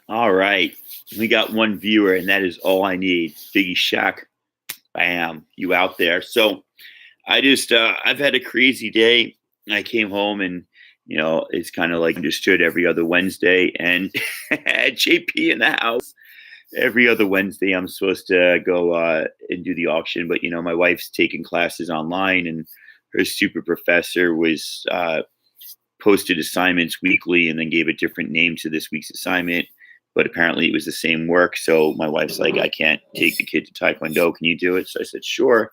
All right. We got one viewer, and that is all I need. Biggie Shack, bam, you out there. So I've had a crazy day. I came home and, it's kind of like understood every other Wednesday and had JP in the house. Every other Wednesday, I'm supposed to go and do the auction. But, my wife's taking classes online and her super professor was posted assignments weekly and then gave a different name to this week's assignment. But apparently it was the same work. So my wife's like, I can't take the kid to Taekwondo. Can you do it? So I said, sure.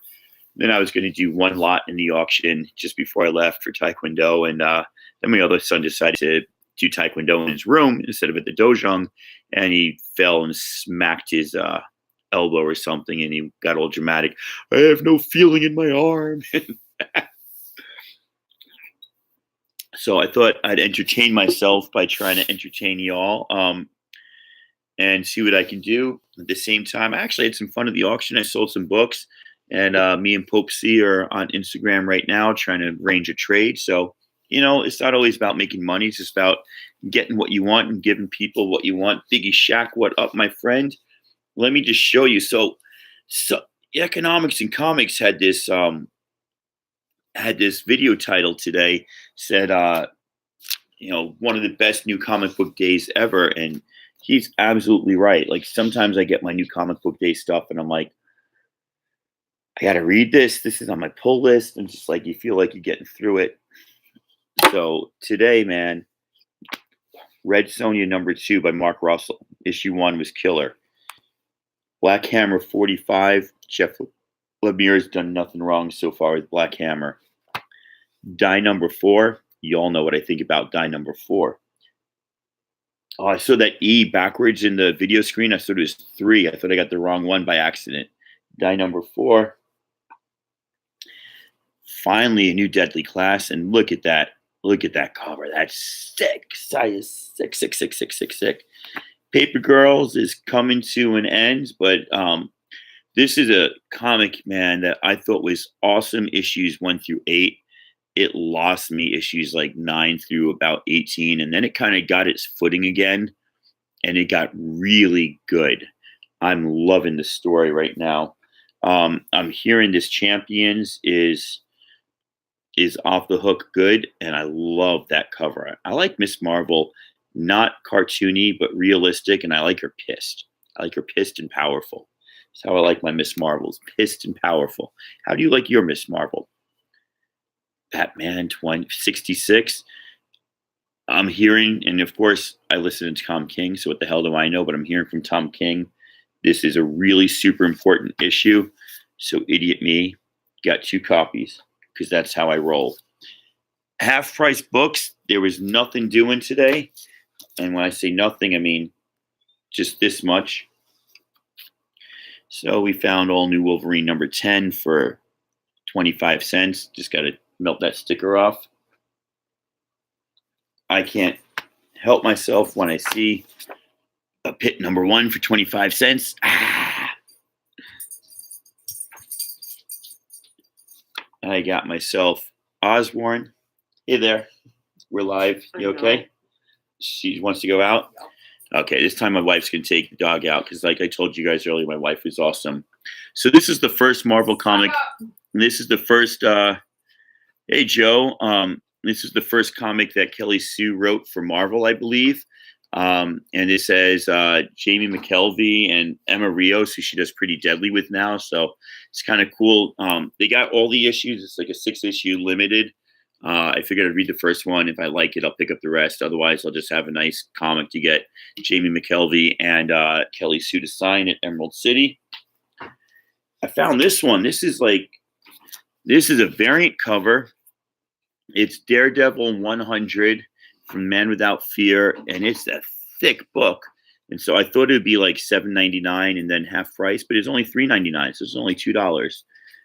Then I was going to do one lot in the auction just before I left for Taekwondo. And then my other son decided to do Taekwondo in his room instead of at the dojang. And he fell and smacked his elbow or something. And he got all dramatic. I have no feeling in my arm. So I thought I'd entertain myself by trying to entertain y'all and see what I can do. At the same time, I actually had some fun at the auction. I sold some books. And me and Pope C are on Instagram right now trying to arrange a trade. So, it's not always about making money. It's just about getting what you want and giving people what you want. Biggie Shack, what up, my friend? Let me just show you. So Economics and Comics had this video title today, said one of the best new comic book days ever. And he's absolutely right. Like sometimes I get my new comic book day stuff and I'm like, I got to read this. This is on my pull list. And just like, you feel like you're getting through it. So today, man, Red Sonja #2 by Mark Russell. Issue 1 was killer. Black Hammer 45. Jeff Lemire's done nothing wrong so far with Black Hammer. Die #4. You all know what I think about Die #4. Oh, I saw that E backwards in the video screen. I thought it was 3. I thought I got the wrong one by accident. Die #4. Finally, a new Deadly Class, and look at that! Look at that cover. That's sick. Size sick, sick, sick, sick, sick, sick. Paper Girls is coming to an end, but this is a comic, man, that I thought was awesome. Issues 1 through 8. It lost me issues like 9 through about 18, and then it kind of got its footing again, and it got really good. I'm loving the story right now. I'm hearing this Champions is off the hook good, and I love that cover. I like Miss Marvel, not cartoony but realistic, and I like her pissed. I like her pissed and powerful. That's how I like my Miss Marvels, pissed and powerful. How do you like your Miss Marvel? Batman 66. I'm hearing, and of course I listen to Tom King, so what the hell do I know? But I'm hearing from Tom King, this is a really super important issue. So idiot me got 2 copies because that's how I roll. Half price books, there was nothing doing today. And when I say nothing, I mean just this much. So we found all new Wolverine #10 for 25 cents. Just got to melt that sticker off. I can't help myself when I see a Pit #1 for 25 cents. I got myself Osborne. Hey there. We're live. You okay? She wants to go out? Okay, this time my wife's going to take the dog out because like I told you guys earlier, my wife is awesome. So this is the first Marvel comic. This is the first, hey, Joe. This is the first comic that Kelly Sue wrote for Marvel, I believe. And it says Jamie McKelvey and Emma Rios, who she does Pretty Deadly with now. So it's kind of cool. They got all the issues. It's like a 6-issue limited. I figured I'd read the first one. If I like it, I'll pick up the rest. Otherwise, I'll just have a nice comic to get Jamie McKelvey and Kelly Sue to sign at Emerald City. I found this one. This is a variant cover. It's Daredevil 100 from Man Without Fear, and it's a thick book. And so I thought it would be like $7.99 and then half price, but it's only $3.99, so it's only $2.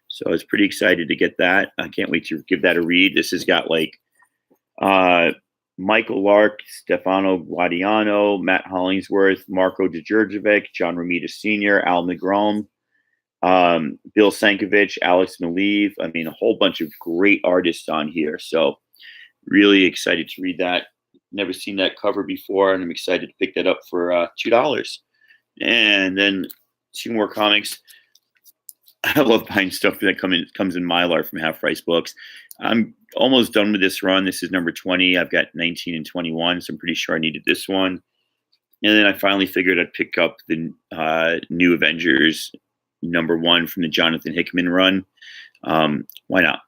So I was pretty excited to get that. I can't wait to give that a read. This has got like Michael Lark, Stefano Guadiano, Matt Hollingsworth, Marco DeJurjevic, John Romita Sr., Al Negron, Bill Sankovich, Alex Maleev. I mean, a whole bunch of great artists on here. So really excited to read that. Never seen that cover before, and I'm excited to pick that up for $2. And then two more comics. I love buying stuff that comes in Mylar from Half Price Books. I'm almost done with this run. This is number 20. I've got 19 and 21, so I'm pretty sure I needed this one. And then I finally figured I'd pick up the New Avengers #1 from the Jonathan Hickman run. Why not?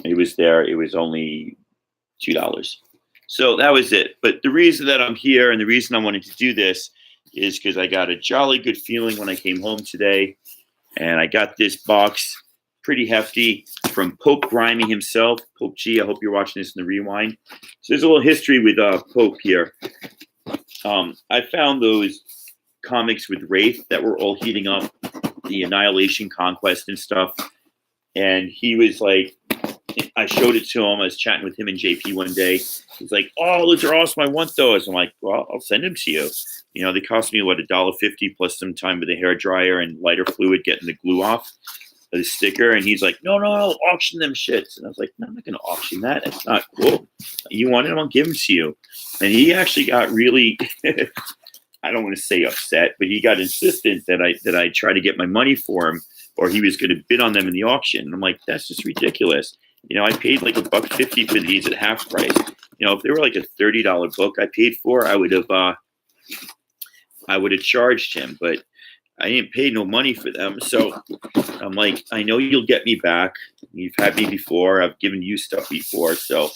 It was there. It was only $2. So that was it. But the reason that I'm here and the reason I wanted to do this is because I got a jolly good feeling when I came home today. And I got this box, pretty hefty, from Pope Grime himself. Pope G, I hope you're watching this in the rewind. So there's a little history with Pope here. I found those comics with Wraith that were all heating up, the Annihilation Conquest and stuff. And he was like, I showed it to him. I was chatting with him and JP one day. He's like, "Oh, those are awesome. I want those." I'm like, "Well, I'll send them to you." You know, they cost me, what, $1.50 plus some time with a hair dryer and lighter fluid getting the glue off of the sticker. And he's like, no, auction them shits. And I was like, no, I'm not going to auction that. That's not cool. You want them, I'll give them to you. And he actually got really, I don't want to say upset, but he got insistent that I try to get my money for him, or he was going to bid on them in the auction. And I'm like, that's just ridiculous. You know, I paid like $1.50 for these at half price. You know, if they were like a $30 book I paid for, I would have charged him, but I didn't pay no money for them. So I'm like, I know you'll get me back. You've had me before. I've given you stuff before. So,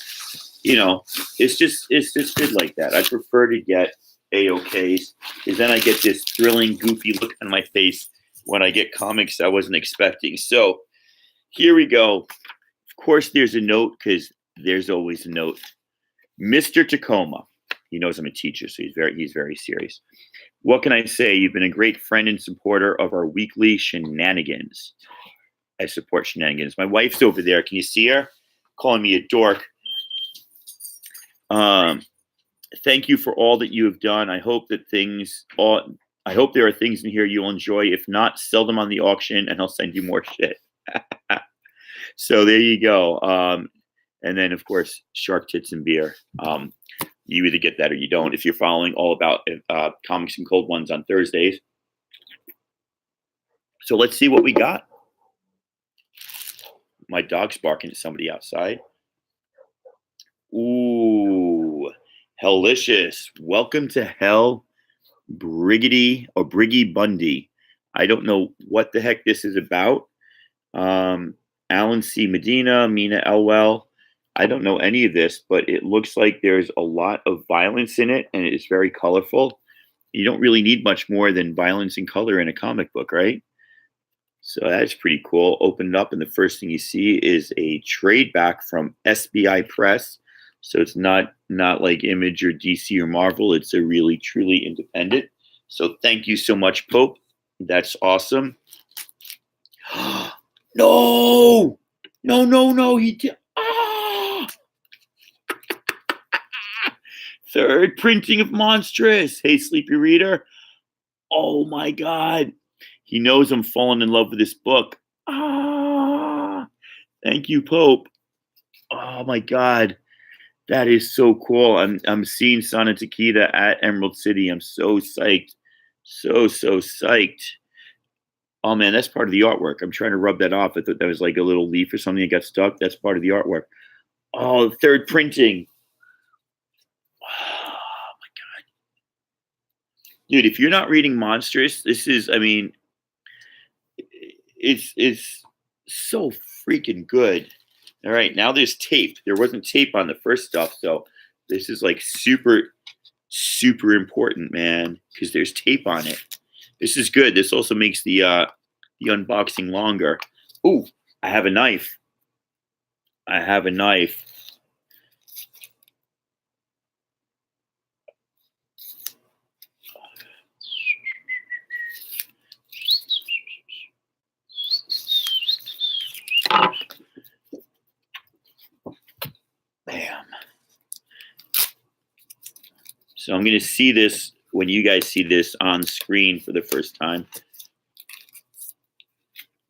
you know, it's just good like that. I prefer to get AOKs because then I get this thrilling, goofy look on my face when I get comics I wasn't expecting. So here we go. Of course, there's a note because there's always a note. Mr. Tacoma. He knows I'm a teacher, so he's very serious. What can I say? You've been a great friend and supporter of our weekly shenanigans. I support shenanigans. My wife's over there. Can you see her? Calling me a dork. Thank you for all that you have done. I hope there are things in here you'll enjoy. If not, sell them on the auction, and I'll send you more shit. So there you go. And then, of course, shark tits and beer. You either get that or you don't if you're following all about Comics and Cold Ones on Thursdays. So let's see what we got. My dog's barking at somebody outside. Ooh, Hellicious. Welcome to Hell, Briggy Bundy. I don't know what the heck this is about. Alan C. Medina, Mina Elwell. I don't know any of this, but it looks like there's a lot of violence in it, and it's very colorful. You don't really need much more than violence and color in a comic book, right? So that's pretty cool. Open it up, and the first thing you see is a trade back from SBI Press. So it's not like Image or DC or Marvel. It's a really, truly independent. So thank you so much, Pope. That's awesome. No! He did. Third printing of Monstrous. Hey, Sleepy Reader. Oh, my God. He knows I'm falling in love with this book. Thank you, Pope. Oh, my God. That is so cool. I'm seeing Sana Takeda at Emerald City. I'm so psyched. So psyched. Oh, man, that's part of the artwork. I'm trying to rub that off. I thought that was like a little leaf or something that got stuck. That's part of the artwork. Oh, third printing. Oh, my God. Dude, if you're not reading Monstrous, this is, I mean, it's so freaking good. All right, now there's tape. There wasn't tape on the first stuff, so this is like super important, man, because there's tape on it. This is good. This also makes the unboxing longer. Ooh, I have a knife. Bam. So I'm going to see this when you guys see this on screen for the first time.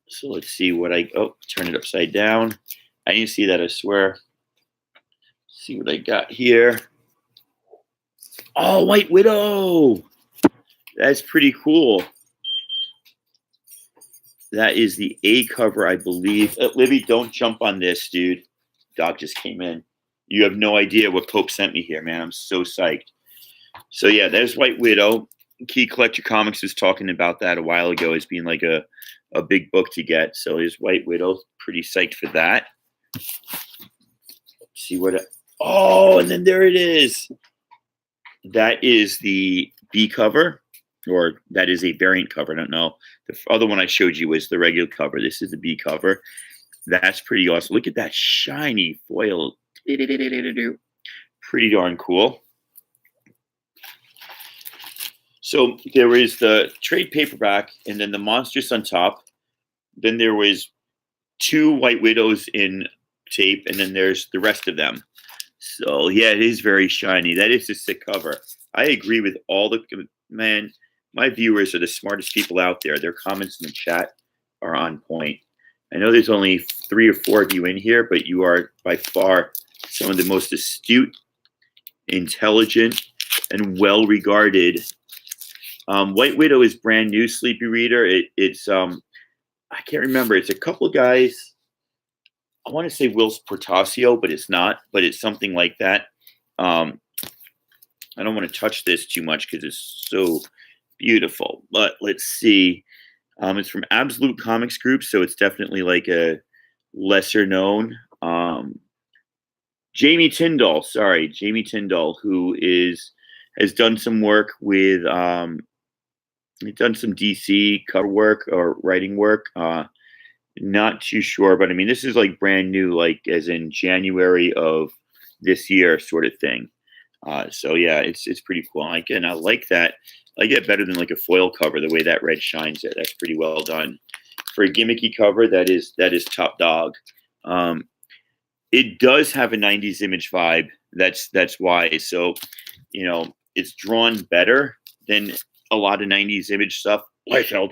So let's see what turn it upside down. I didn't see that, I swear. See what I got here. Oh, White Widow. That's pretty cool. That is the A cover, I believe. Libby, don't jump on this, dude. Doc just came in. You have no idea what Pope sent me here, man. I'm so psyched. So yeah, there's White Widow. Key Collector Comics was talking about that a while ago as being like a big book to get. So there's White Widow. Pretty psyched for that. Let's see what. Oh, and then there it is. That is the B cover, or that is a variant cover. I don't know. The other one I showed you was the regular cover. This is the B cover. That's pretty awesome. Look at that shiny foil. Pretty darn cool. So there is the trade paperback and then the Monstrous on top. Then there was 2 White Widows in tape, and then there's the rest of them. So yeah, it is very shiny. That is a sick cover. I agree with all the man. My viewers are the smartest people out there. Their comments in the chat are on point. I know there's only 3 or 4 of you in here, but you are by far some of the most astute, intelligent, and well-regarded. White Widow is brand new, Sleepy Reader. It's I can't remember. It's a couple of guys. I want to say Will's Portasio, but it's not. But it's something like that. I don't want to touch this too much because it's so beautiful. But let's see. It's from Absolute Comics Group, so it's definitely like a lesser known. Jamie Tyndall, who has done some work with he's done some DC cover work or writing work. Not too sure, but I mean, this is like brand new, like as in January of this year sort of thing. So yeah, it's pretty cool. I like that. I like it better than like a foil cover, the way that red shines there. That's pretty well done. For a gimmicky cover, that is top dog. It does have a 90s image vibe. That's why. So, you know, it's drawn better than a lot of 90s image stuff, Liefeld.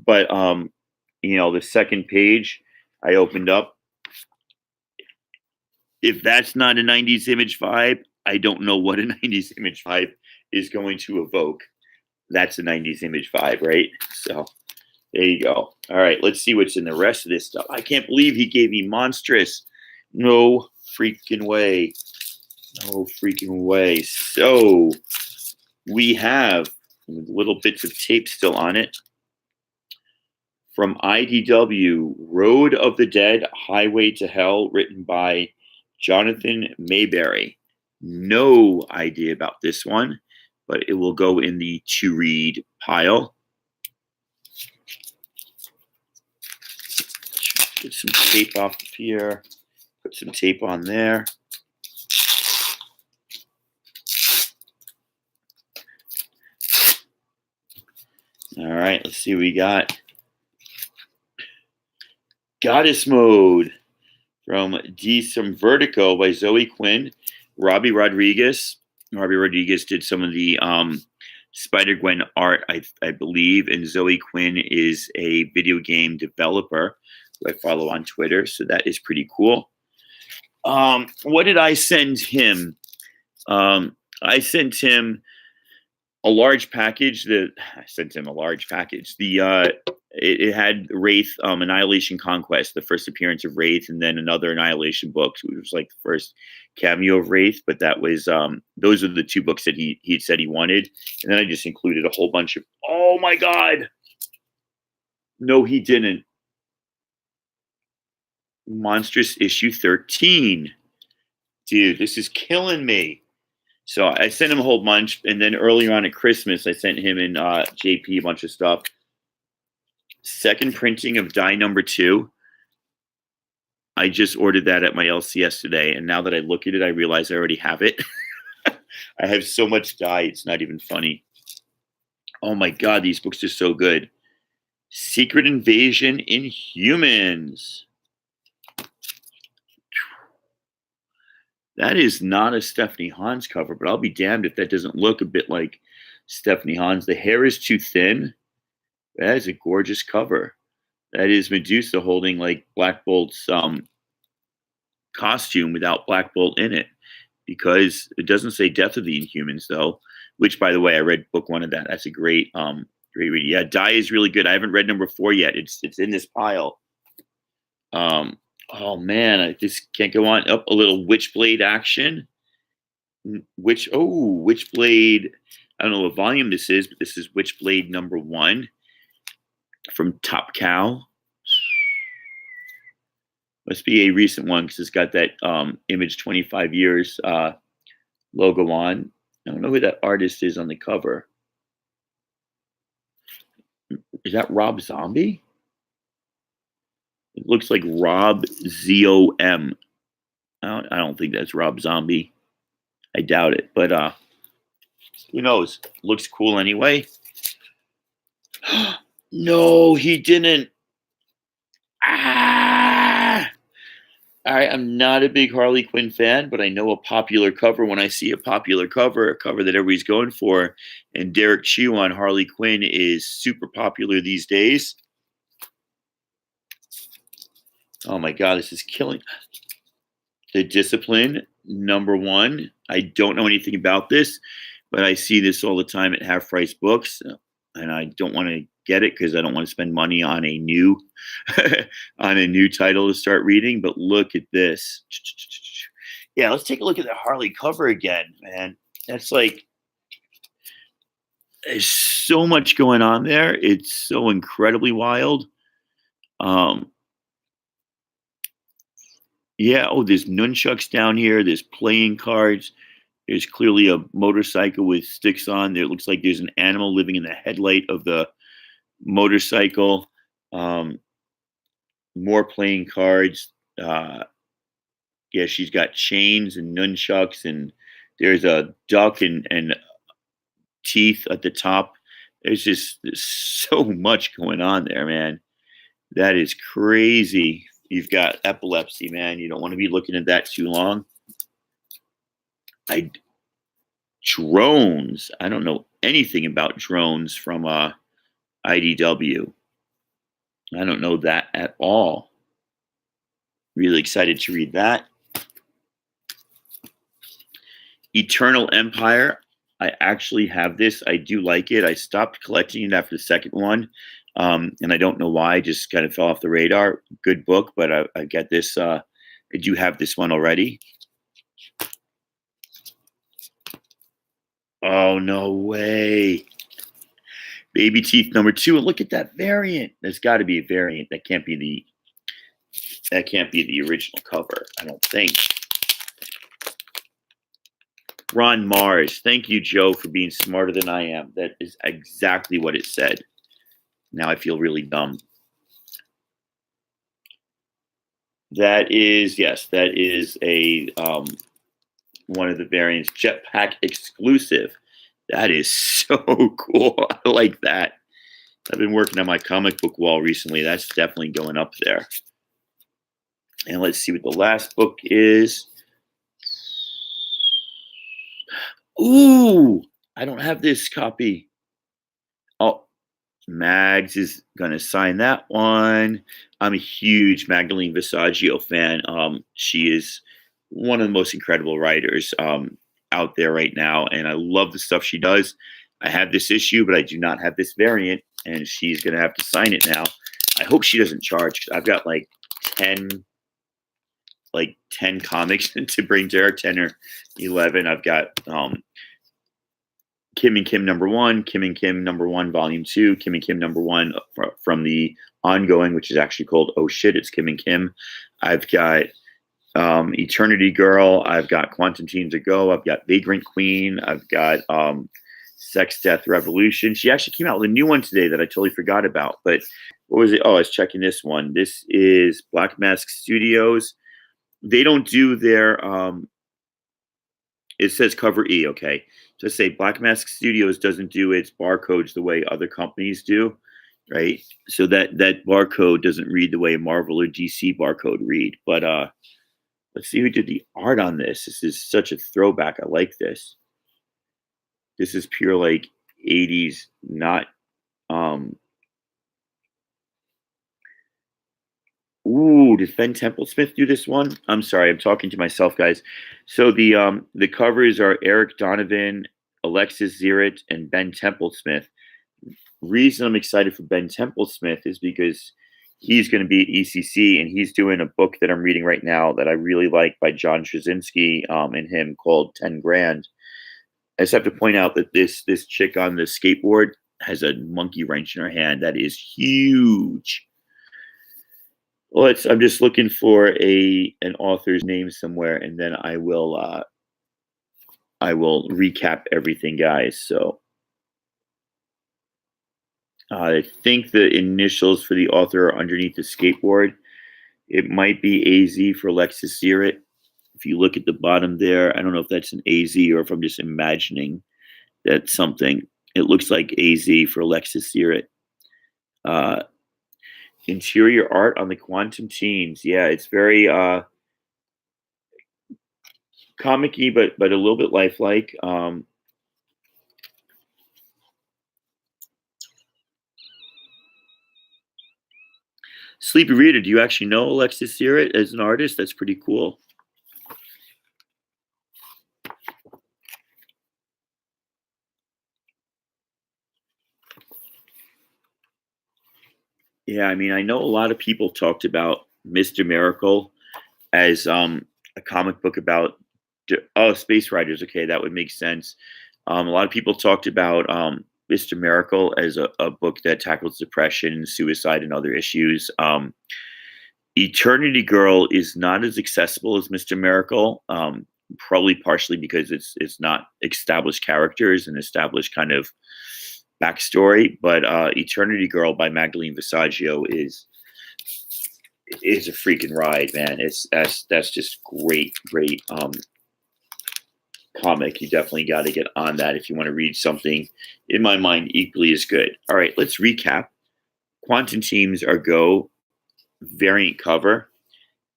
But you know, the second page I opened up. If that's not a 90s image vibe, I don't know what a 90s image vibe is going to evoke. That's a 90s image vibe, right? So there you go. All right, let's see what's in the rest of this stuff. I can't believe he gave me Monstrous. No freaking way. No freaking way. So we have little bits of tape still on it. From IDW, Road of the Dead, Highway to Hell, written by Jonathan Mayberry. No idea about this one, but it will go in the to read pile. Get some tape off of here. Put some tape on there. All right, let's see what we got. Goddess Mode from Some Vertigo by Zoe Quinn. Robbie Rodriguez. Robbie Rodriguez did some of the Spider-Gwen art, I believe, and Zoe Quinn is a video game developer who I follow on Twitter, so that is pretty cool. What did I send him? I sent him a large package. It had Wraith, Annihilation Conquest, the first appearance of Wraith, and then another Annihilation book, which was like the first cameo of Wraith. But that was those are the 2 books that he had said he wanted, and then I just included a whole bunch of. Oh my God! No, he didn't. Monstrous issue 13, dude. This is killing me. So I sent him a whole bunch, and then earlier on at Christmas, I sent him and JP a bunch of stuff. Second printing of Die number 2. I just ordered that at my LCS today, and now that I look at it, I realize I already have it. I have so much Die, it's not even funny. Oh my God, these books are so good. Secret Invasion in Humans. That is not a Stephanie Hans cover, but I'll be damned if that doesn't look a bit like Stephanie Hans. The hair is too thin. That is a gorgeous cover. That is Medusa holding like Black Bolt's costume without Black Bolt in it. because it doesn't say Death of the Inhumans though. Which, by the way, I read book 1 of that. That's a great read. Yeah, Die is really good. I haven't read number 4 yet. It's in this pile. Oh man, I just can't go on. Up a little Witchblade action. Witchblade. I don't know what volume this is, but this is Witchblade number 1 from Top Cow. Must be a recent one because it's got that Image 25 years logo on. I don't know who that artist is on the cover. Is that Rob Zombie? It looks like Rob ZOM. I don't think that's Rob Zombie. I doubt it, but who knows? Looks cool anyway. No, he didn't. All right, I'm not a big Harley Quinn fan, but I know a popular cover when I see a popular cover, a cover that everybody's going for. And Derek Chew on Harley Quinn is super popular these days. Oh my God, this is killing. The Discipline, number 1. I don't know anything about this, but I see this all the time at Half Price Books, and I don't want to get it because I don't want to spend money on a new on a new title to start reading. But look at this. Yeah, let's take a look at the Harley cover again, man. That's like, there's so much going on there. It's so incredibly wild. Yeah, there's nunchucks down here. There's playing cards. There's clearly a motorcycle with sticks on. There looks like there's an animal living in the headlight of the motorcycle. More playing cards. Yeah, she's got chains and nunchucks, and there's a duck and teeth at the top. There's so much going on there, man. That is crazy. You've got epilepsy, man. You don't want to be looking at that too long. Drones. I don't know anything about drones from IDW. I don't know that at all. Really excited to read that. Eternal Empire. I actually have this. I do like it. I stopped collecting it after the second one. And I don't know why. I just kind of fell off the radar. Good book, but I got this. I do have this one already. Oh, no way. Baby Teeth number 2. And look at that variant. There's got to be a variant. That can't be the original cover, I don't think. Ron Mars. Thank you, Joe, for being smarter than I am. That is exactly what it said. Now I feel really dumb. That is a one of the variants, Jetpack exclusive. That is so cool. I like that. I've been working on my comic book wall recently. That's definitely going up there. And let's see what the last book is. Ooh, I don't have this copy. Oh, Mags is going to sign that one. I'm a huge Magdalene Visaggio fan. She is one of the most incredible writers out there right now, and I love the stuff she does. I have this issue, but I do not have this variant, and she's going to have to sign it now. I hope she doesn't charge. I've got like 10 comics to bring to her, 10 or 11. I've got Kim and Kim number 1, Kim and Kim number 1, volume 2, Kim and Kim number 1 from the ongoing, which is actually called Oh Shit, It's Kim and Kim. I've got Eternity Girl. I've got Quantum Teens to Go. I've got Vagrant Queen. I've got Sex, Death, Revolution. She actually came out with a new one today that I totally forgot about. But what was it? Oh, I was checking this one. This is Black Mask Studios. They don't do their it says cover E, okay. Just say Black Mask Studios doesn't do its barcodes the way other companies do, right? So that barcode doesn't read the way a Marvel or DC barcode read. But let's see who did the art on this. This is such a throwback. I like this. This is pure like 80s, not ooh, did Ben Templesmith do this one? I'm sorry, I'm talking to myself, guys. So the covers are Eric Donovan, Alexis Zierett, and Ben Templesmith. Reason I'm excited for Ben Templesmith is because he's going to be at ECC, and he's doing a book that I'm reading right now that I really like by John Straczynski and him, called 10 Grand. I just have to point out that this chick on the skateboard has a monkey wrench in her hand that is huge. Well, I'm just looking for an author's name somewhere, and then I will recap everything, guys. So I think the initials for the author are underneath the skateboard. It might be AZ for Alexis Zierett. If you look at the bottom there, I don't know if that's an AZ or if I'm just imagining that's something. It looks like AZ for Alexis Zierett. Interior art on the Quantum Teens. Yeah, it's very comic-y, but a little bit lifelike. Sleepy Reader, do you actually know Alexis Zierett as an artist? That's pretty cool. Yeah, I mean, I know a lot of people talked about Mr. Miracle as a comic book about space riders. Okay, that would make sense. A lot of people talked about Mr. Miracle as a book that tackles depression, suicide, and other issues. Eternity Girl is not as accessible as Mr. Miracle, probably partially because it's not established characters and established kind of backstory. But Eternity Girl by Magdalene Visaggio is a freaking ride, man. That's just great comic. You definitely got to get on that if you want to read something, in my mind, equally as good. All right, let's recap. Quantum Teams are Go variant cover.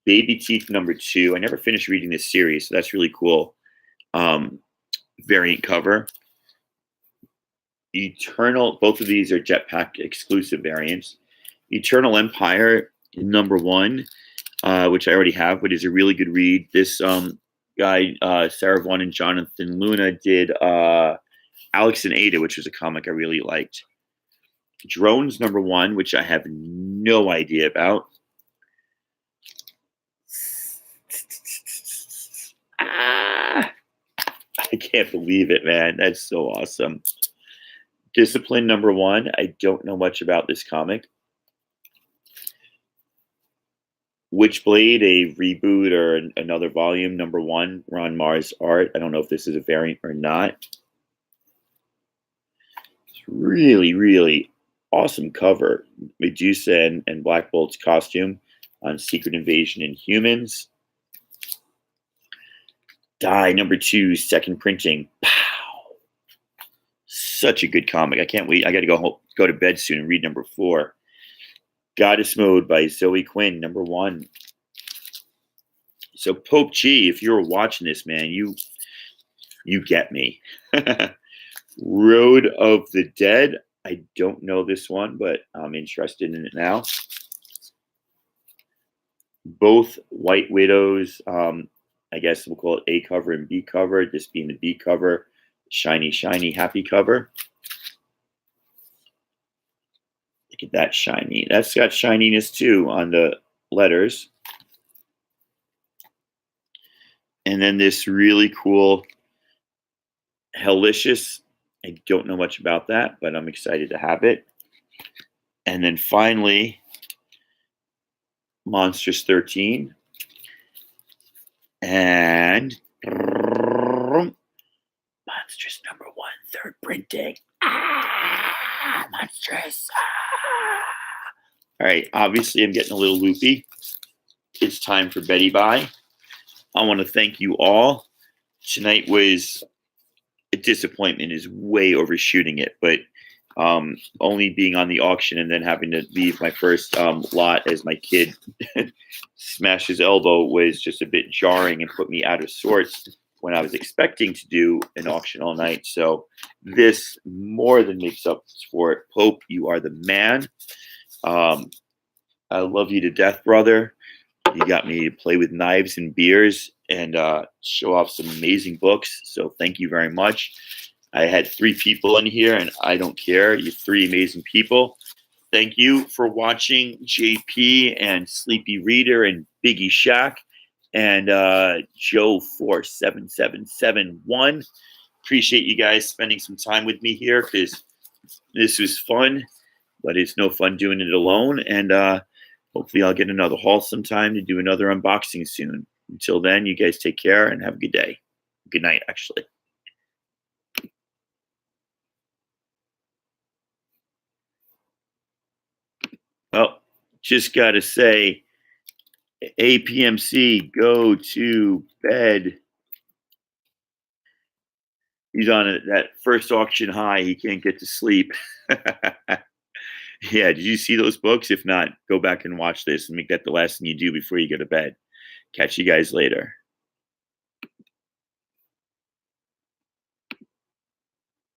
Baby Teeth #2. I never finished reading this series, so that's really cool. Variant cover. Eternal, both of these are Jetpack exclusive variants. Eternal Empire #1, which I already have, but is a really good read. This guy, Sarah Vaughan and Jonathan Luna, did Alex and Ada, which was a comic I really liked. Drones #1, which I have no idea about. I can't believe it, man. That's so awesome. Discipline #1. I don't know much about this comic. Witchblade, a reboot or another volume, #1, Ron Mars art. I don't know if this is a variant or not. It's really awesome cover. Medusa and Black Bolt's costume on Secret Invasion and Humans. Die #2, second printing. Pow! Such a good comic. I can't wait. I got to go to bed soon and read #4. Goddess Mode by Zoe Quinn, #1. So Pope G, if you're watching this, man, you get me. Road of the Dead. I don't know this one, but I'm interested in it now. Both White Widows. I guess we'll call it A cover and B cover. This being the B cover. Shiny, happy cover. Look at that shiny. That's got shininess too on the letters. And then this really cool Hellicious. I don't know much about that, but I'm excited to have it. And then finally, Monstrous 13. And Monstrous #1, third printing. Monstrous. All right, obviously I'm getting a little loopy. It's time for Betty Bye. I want to thank you all. Tonight was a disappointment, is way overshooting it, but only being on the auction and then having to leave my first lot as my kid smashed his elbow was just a bit jarring and put me out of sorts when I was expecting to do an auction all night. So this more than makes up for it. Pope, you are the man. I love you to death, brother. You got me to play with knives and beers and show off some amazing books. So thank you very much. I had 3 people in here, and I don't care. You're 3 amazing people. Thank you for watching, JP and Sleepy Reader and Biggie Shack and Joe47771. Appreciate you guys spending some time with me here because this was fun, but it's no fun doing it alone. And hopefully I'll get another haul sometime to do another unboxing soon. Until then, you guys take care and have a good day. Good night, actually. Well, just got to say, APMC, go to bed. He's on that first auction high. He can't get to sleep. Yeah, did you see those books? If not, go back and watch this and make that the last thing you do before you go to bed. Catch you guys later.